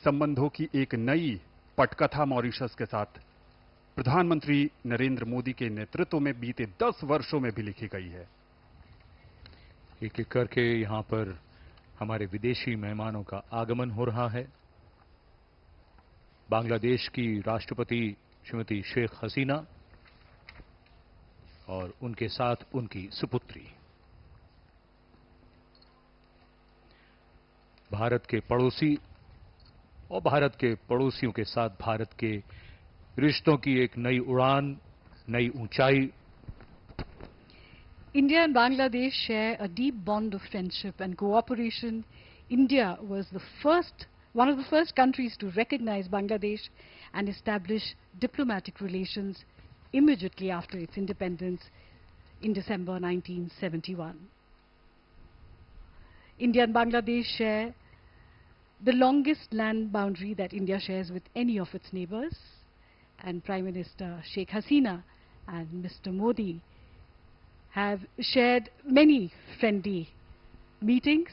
संबंधों की एक नई पटकथा मॉरिशस के साथ प्रधानमंत्री नरेंद्र मोदी के नेतृत्व में बीते 10 वर्षों में भी लिखी गई है। एक एक करके यहां पर हमारे विदेशी मेहमानों का आगमन हो रहा है। बांग्लादेश की राष्ट्रपति श्रीमती शेख हसीना और उनके साथ उनकी सुपुत्री। भारत के पड़ोसी और भारत के पड़ोसियों के साथ भारत के रिश्तों की एक नई उड़ान, नई ऊंचाई। India and Bangladesh share a deep bond of friendship and cooperation. India was one of the first countries to recognize Bangladesh and establish diplomatic relations immediately after its independence in December 1971. India and Bangladesh share the longest land boundary that India shares with any of its neighbors, and Prime Minister Sheikh Hasina and Mr. Modi have shared many friendly meetings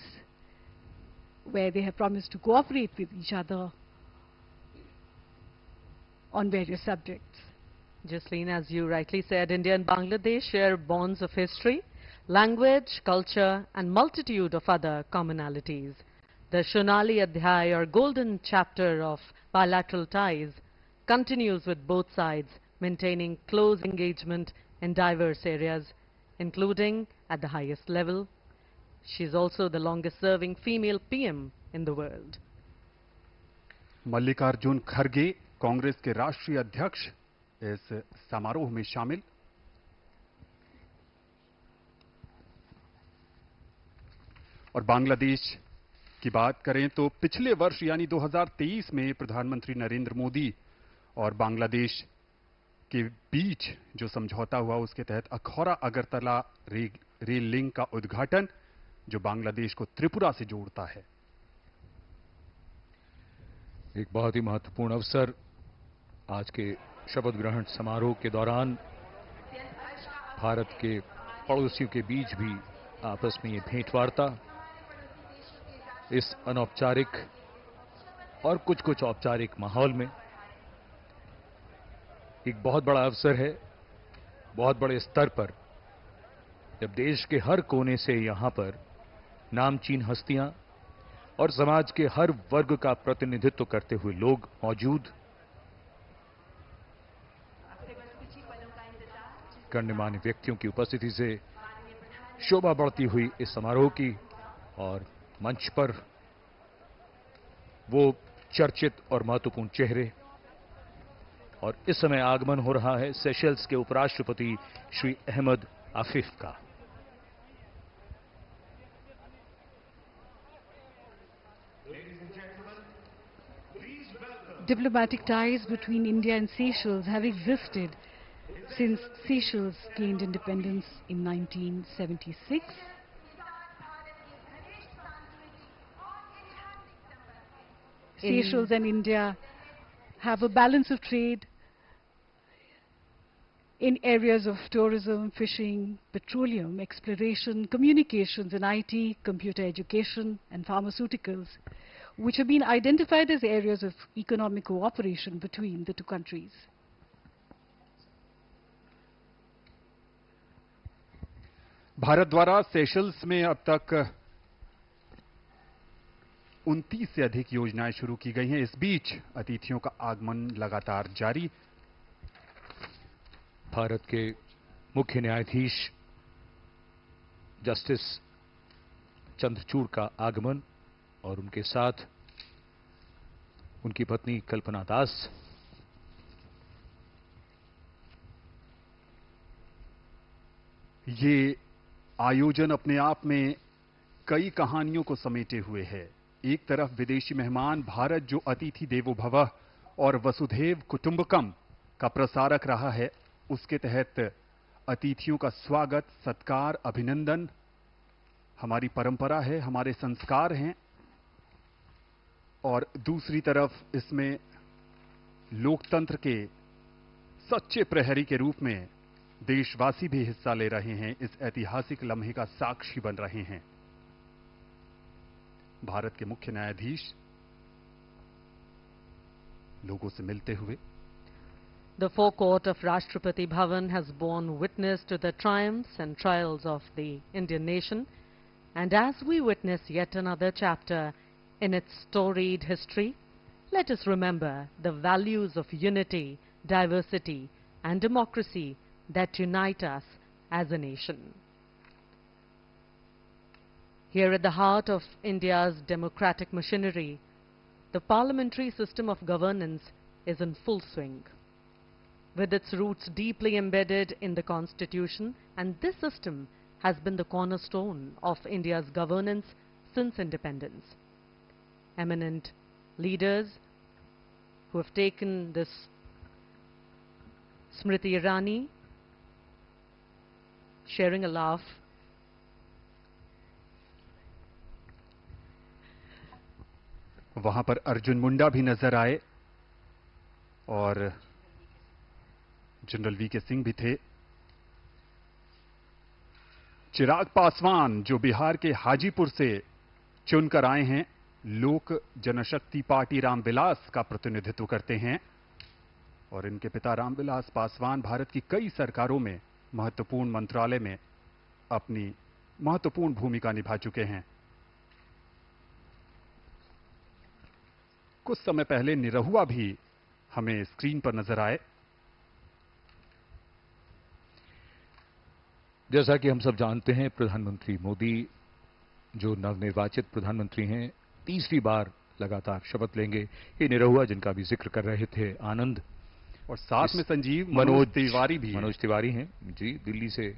where they have promised to cooperate with each other on various subjects. Jasleen, as you rightly said, India and Bangladesh share bonds of history, language, culture and multitude of other commonalities. The Shonali Adhyay or golden chapter of bilateral ties continues with both sides maintaining close engagement in diverse areas, including at the highest level. She is also the longest serving female PM in the world. Mallikarjun खड़गे कांग्रेस के राष्ट्रीय अध्यक्ष इस समारोह में शामिल। और बांग्लादेश की बात करें तो पिछले वर्ष यानी 2023 में प्रधानमंत्री नरेंद्र मोदी और बांग्लादेश के बीच जो समझौता हुआ उसके तहत अखौरा अगरतला रेल लिंक का उद्घाटन जो बांग्लादेश को त्रिपुरा से जोड़ता है। एक बहुत ही महत्वपूर्ण अवसर आज के शपथ ग्रहण समारोह के दौरान भारत के पड़ोसियों के बीच भी आपस में ये भेंटवार्ता इस अनौपचारिक और कुछ औपचारिक माहौल में एक बहुत बड़ा अवसर है। बहुत बड़े स्तर पर जब देश के हर कोने से यहां पर नामचीन हस्तियां और समाज के हर वर्ग का प्रतिनिधित्व करते हुए लोग मौजूद, गण्यमान्य व्यक्तियों की उपस्थिति से शोभा बढ़ती हुई इस समारोह की और मंच पर वो चर्चित और महत्वपूर्ण चेहरे। और इस समय आगमन हो रहा है सेशल्स के उपराष्ट्रपति श्री अहमद आफिफ का। Diplomatic ties between India and Seychelles have existed since Seychelles gained independence in 1976. Seychelles and India have a balance of trade in areas of tourism, fishing, petroleum, exploration, communications and IT, computer education and pharmaceuticals, which have been identified as areas of economic cooperation between the two countries. Bharat द्वारा Seychelles में अब तक 29 से अधिक योजनाएं शुरू की गई हैं। इस बीच अतिथियों का आगमन लगातार जारी। भारत के मुख्य न्यायाधीश जस्टिस चंद्रचूड़ का आगमन और उनके साथ उनकी पत्नी कल्पना दास। ये आयोजन अपने आप में कई कहानियों को समेटे हुए है। एक तरफ विदेशी मेहमान भारत जो अतिथि देवो भवः और वसुधैव कुटुंबकम का प्रसारक रहा है, उसके तहत अतिथियों का स्वागत, सत्कार, अभिनंदन हमारी परंपरा है, हमारे संस्कार हैं। और दूसरी तरफ इसमें लोकतंत्र के सच्चे प्रहरी के रूप में देशवासी भी हिस्सा ले रहे हैं, इस ऐतिहासिक लम्हे का साक्षी बन रहे हैं। भारत के मुख्य न्यायाधीश लोगों से मिलते हुए। The forecourt of Rashtrapati Bhavan has borne witness to the triumphs and trials of the Indian nation, and as we witness yet another chapter in its storied history, let us remember the values of unity, diversity, and democracy that unite us as a nation. Here at the heart of India's democratic machinery, the parliamentary system of governance is in full swing. With its roots deeply embedded in the Constitution, and this system has been the cornerstone of India's governance since independence. Eminent leaders who have taken this Smriti Irani sharing a laugh. वहां पर अर्जुन मुंडा भी नजर आए और general VK Singh भी थे। चिराग पासवान जो बिहार के हाजीपुर से चुनकर आए हैं, लोक जनशक्ति पार्टी रामविलास का प्रतिनिधित्व करते हैं और इनके पिता रामविलास पासवान भारत की कई सरकारों में महत्वपूर्ण मंत्रालय में अपनी महत्वपूर्ण भूमिका निभा चुके हैं। कुछ समय पहले निरहुआ भी हमें स्क्रीन पर नजर आए। जैसा कि हम सब जानते हैं, प्रधानमंत्री मोदी जो नवनिर्वाचित प्रधानमंत्री हैं, तीसरी बार लगातार शपथ लेंगे। ये निरहुआ जिनका भी जिक्र कर रहे थे, आनंद, और साथ में संजीव मनोज तिवारी भी। मनोज तिवारी हैं जी, दिल्ली से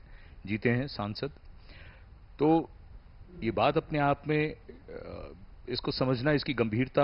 जीते हैं सांसद। तो ये बात अपने आप में इसको समझना, इसकी गंभीरता